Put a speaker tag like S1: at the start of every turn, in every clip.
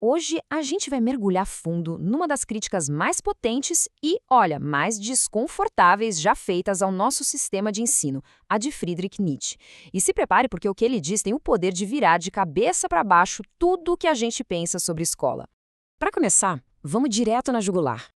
S1: Hoje a gente vai mergulhar fundo numa das críticas mais potentes e, olha, mais desconfortáveis já feitas ao nosso sistema de ensino, a de Friedrich Nietzsche. E se prepare porque o que ele diz tem o poder de virar de cabeça para baixo tudo o que a gente pensa sobre escola. Para começar, vamos direto na jugular.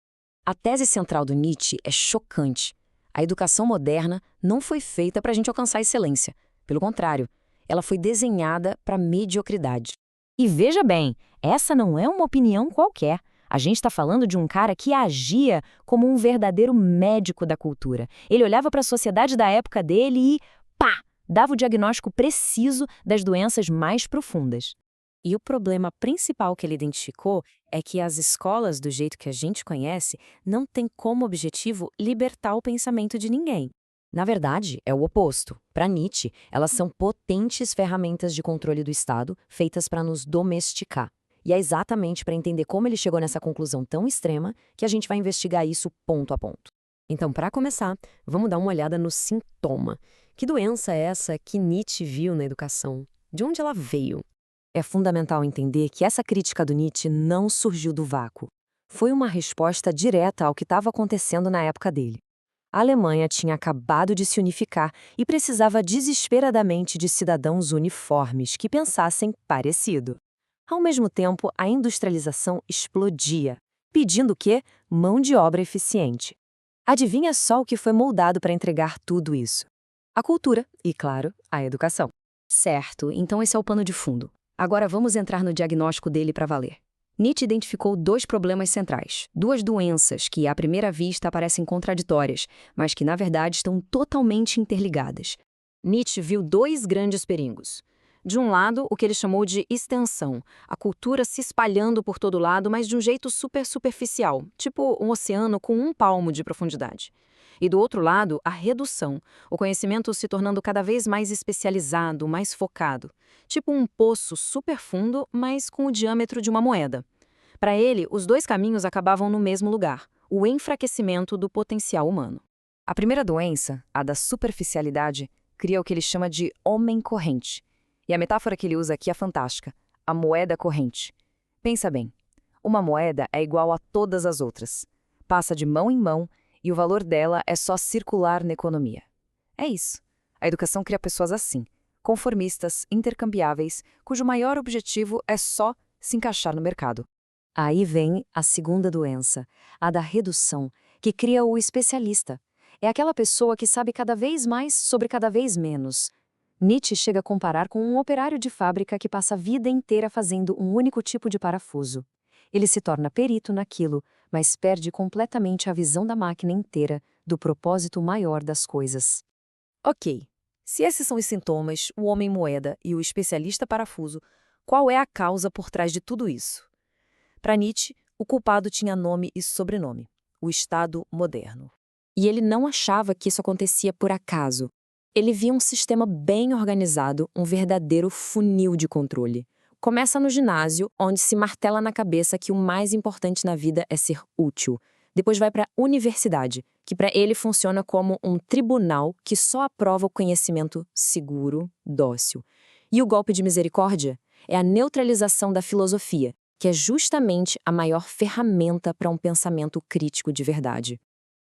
S1: A tese central do Nietzsche é chocante. A educação moderna não foi feita para a gente alcançar a excelência. Pelo contrário, ela foi desenhada para a mediocridade. E veja bem, essa não é uma opinião qualquer. A gente está falando de um cara que agia como um verdadeiro médico da cultura. Ele olhava para a sociedade da época dele e, pá, dava o diagnóstico preciso das doenças mais profundas. E o problema principal que ele identificou é que as escolas, do jeito que a gente conhece, não têm como objetivo libertar o pensamento de ninguém. Na verdade, é o oposto. Para Nietzsche, elas são potentes ferramentas de controle do Estado, feitas para nos domesticar. E é exatamente para entender como ele chegou nessa conclusão tão extrema que a gente vai investigar isso ponto a ponto. Então, para começar, vamos dar uma olhada no sintoma. Que doença é essa que Nietzsche viu na educação? De onde ela veio? É fundamental entender que essa crítica do Nietzsche não surgiu do vácuo. Foi uma resposta direta ao que estava acontecendo na época dele. A Alemanha tinha acabado de se unificar e precisava desesperadamente de cidadãos uniformes que pensassem parecido. Ao mesmo tempo, a industrialização explodia, pedindo o quê? Mão de obra eficiente. Adivinha só o que foi moldado para entregar tudo isso? A cultura e, claro, a educação. Certo, então esse é o pano de fundo. Agora vamos entrar no diagnóstico dele para valer. Nietzsche identificou dois problemas centrais, duas doenças que, à primeira vista, parecem contraditórias, mas que, na verdade, estão totalmente interligadas. Nietzsche viu dois grandes perigos. De um lado, o que ele chamou de extensão, a cultura se espalhando por todo lado, mas de um jeito superficial, tipo um oceano com 1 palmo de profundidade. E do outro lado, a redução, o conhecimento se tornando cada vez mais especializado, mais focado. Tipo um poço super fundo, mas com o diâmetro de uma moeda. Para ele, os dois caminhos acabavam no mesmo lugar, o enfraquecimento do potencial humano. A primeira doença, a da superficialidade, cria o que ele chama de homem corrente. E a metáfora que ele usa aqui é fantástica, a moeda corrente. Pensa bem, uma moeda é igual a todas as outras. Passa de mão em mão e o valor dela é só circular na economia. É isso. A educação cria pessoas assim, conformistas, intercambiáveis, cujo maior objetivo é só se encaixar no mercado. Aí vem a segunda doença, a da redução, que cria o especialista. É aquela pessoa que sabe cada vez mais sobre cada vez menos. Nietzsche chega a comparar com um operário de fábrica que passa a vida inteira fazendo um único tipo de parafuso. Ele se torna perito naquilo, mas perde completamente a visão da máquina inteira, do propósito maior das coisas. Ok. Se esses são os sintomas, o homem-moeda e o especialista parafuso, qual é a causa por trás de tudo isso? Para Nietzsche, o culpado tinha nome e sobrenome: o Estado moderno. E ele não achava que isso acontecia por acaso. Ele via um sistema bem organizado, um verdadeiro funil de controle. Começa no ginásio, onde se martela na cabeça que o mais importante na vida é ser útil. Depois vai para a universidade, que para ele funciona como um tribunal que só aprova o conhecimento seguro, dócil. E o golpe de misericórdia é a neutralização da filosofia, que é justamente a maior ferramenta para um pensamento crítico de verdade.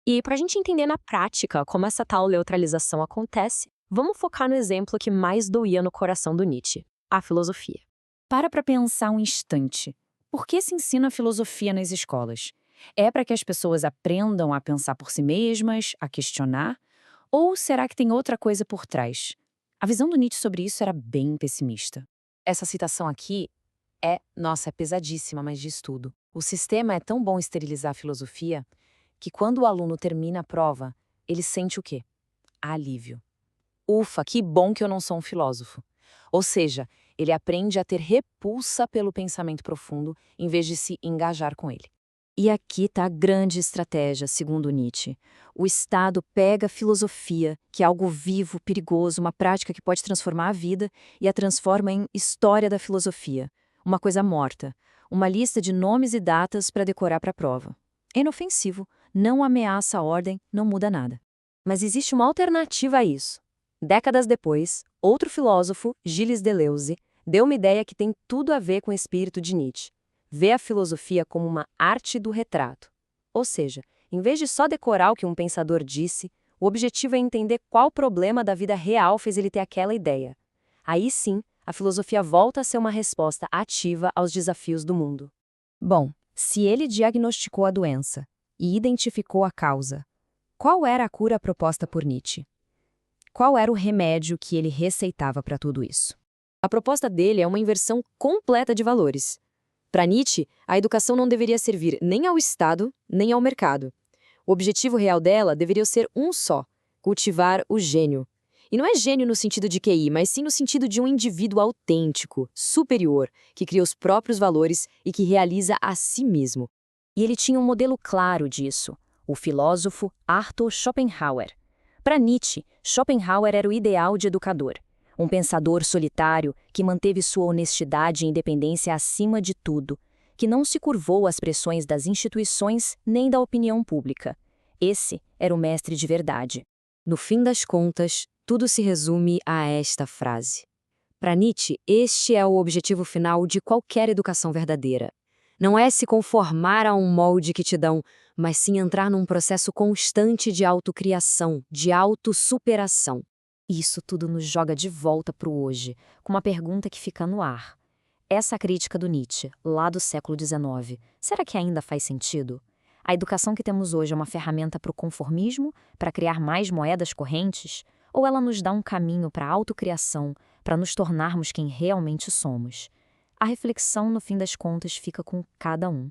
S2: E para a gente entender na prática como essa tal neutralização acontece, vamos focar no exemplo que mais doía no coração do Nietzsche, a filosofia.
S1: Para pensar um instante. Por que se ensina a filosofia nas escolas? É para que as pessoas aprendam a pensar por si mesmas, a questionar? Ou será que tem outra coisa por trás? A visão do Nietzsche sobre isso era bem pessimista. Essa citação aqui é pesadíssima, mas diz tudo. O sistema é tão bom esterilizar a filosofia que quando o aluno termina a prova, ele sente o quê? Alívio. Ufa, que bom que eu não sou um filósofo. Ou seja, ele aprende a ter repulsa pelo pensamento profundo em vez de se engajar com ele. E aqui está a grande estratégia, segundo Nietzsche. O Estado pega a filosofia, que é algo vivo, perigoso, uma prática que pode transformar a vida, e a transforma em história da filosofia, uma coisa morta, uma lista de nomes e datas para decorar para a prova. É inofensivo, não ameaça a ordem, não muda nada. Mas existe uma alternativa a isso. Décadas depois, outro filósofo, Gilles Deleuze, deu uma ideia que tem tudo a ver com o espírito de Nietzsche.
S2: vê a filosofia como uma arte do retrato. Ou seja, em vez de só decorar o que um pensador disse, o objetivo é entender qual problema da vida real fez ele ter aquela ideia. Aí sim, a filosofia volta a ser uma resposta ativa aos desafios do mundo.
S1: Bom, se ele diagnosticou a doença e identificou a causa, qual era a cura proposta por Nietzsche? Qual era o remédio que ele receitava para tudo isso?
S2: A proposta dele é uma inversão completa de valores. Para Nietzsche, a educação não deveria servir nem ao Estado, nem ao mercado. O objetivo real dela deveria ser um só: cultivar o gênio. E não é gênio no sentido de QI, mas sim no sentido de um indivíduo autêntico, superior, que cria os próprios valores e que realiza a si mesmo.
S1: E ele tinha um modelo claro disso, o filósofo Arthur Schopenhauer. Para Nietzsche, Schopenhauer era o ideal de educador. Um pensador solitário que manteve sua honestidade e independência acima de tudo, que não se curvou às pressões das instituições nem da opinião pública. Esse era o mestre de verdade.
S2: No fim das contas, tudo se resume a esta frase. Para Nietzsche, este é o objetivo final de qualquer educação verdadeira. Não é se conformar a um molde que te dão, mas sim entrar num processo constante de autocriação, de autossuperação.
S1: Isso tudo nos joga de volta para o hoje, com uma pergunta que fica no ar. Essa crítica do Nietzsche, lá do século XIX, será que ainda faz sentido? A educação que temos hoje é uma ferramenta para o conformismo, para criar mais moedas correntes? Ou ela nos dá um caminho para a autocriação, para nos tornarmos quem realmente somos? A reflexão, no fim das contas, fica com cada um.